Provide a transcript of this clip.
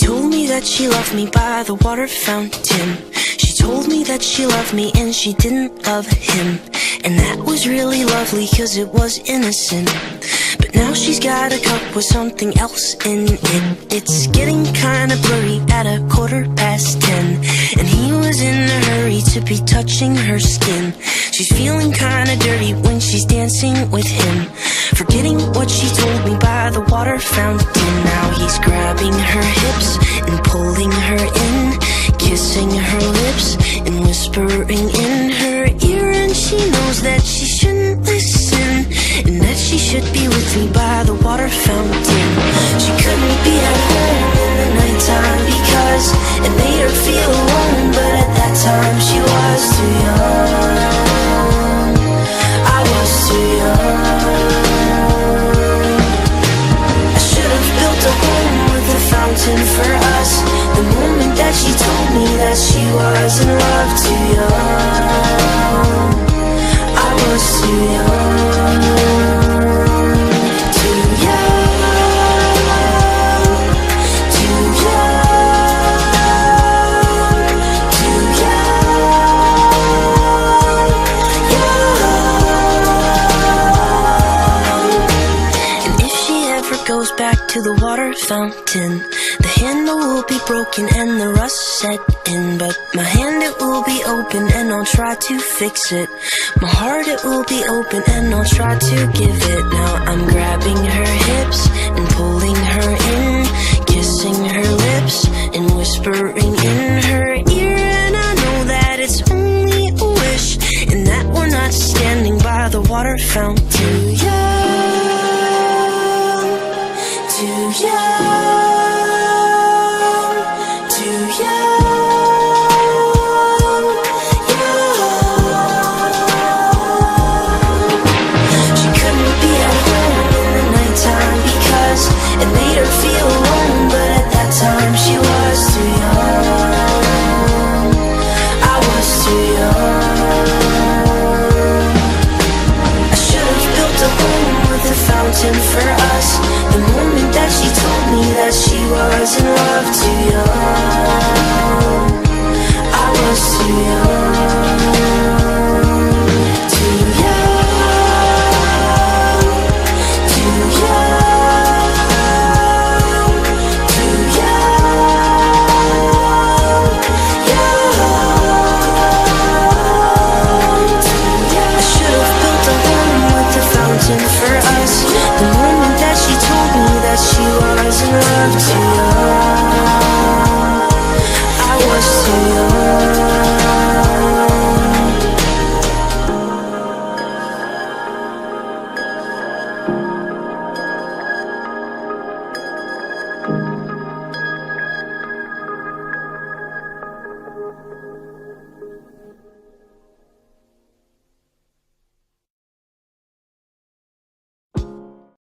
told me that she loved me by the water fountain. She told me that she loved me and she didn't love him. And that was really lovely cause it was innocent. But now she's got a cup with something else in it. It's getting kinda blurry at 10:15. And he was in a hurry to be touching her skin. She's feeling kinda dirty when she's dancing with him, forgetting what she told me by the water fountain. Now he's grabbing her hips and pulling her in, kissing her lips and whispering in her ear. And she knows that she shouldn't listen, and that she should be with me by the water fountain. She couldn't be at home in the nighttime because it made her feel alone. But at that time she was too young. I was too young. I should have built a home with a fountain for us. The moment that she told me that she was in love, too young. I was too young. Too young. Too young. Too young. Young. And if she ever goes back to the water fountain, the handle will be broken and the rust set in. But my hand, it will be open and I'll try to fix it. My heart, it will be open and I'll try to give it. Now I'm grabbing her hips and pulling her in, kissing her lips and whispering in her ear. And I know that it's only a wish, and that we're not standing by the water fountain. Too young, too young, too young, young. She couldn't be at home in the nighttime because it made her feel alone. But at that time she was too young. I was too young. I should have built a home with a fountain for us. The moment that she told me that she was in love, too young. I was too young. Too young. Too young. Too young. Young. I should have built a home with a fountain for us. The moment that she told me that she was in love, too young.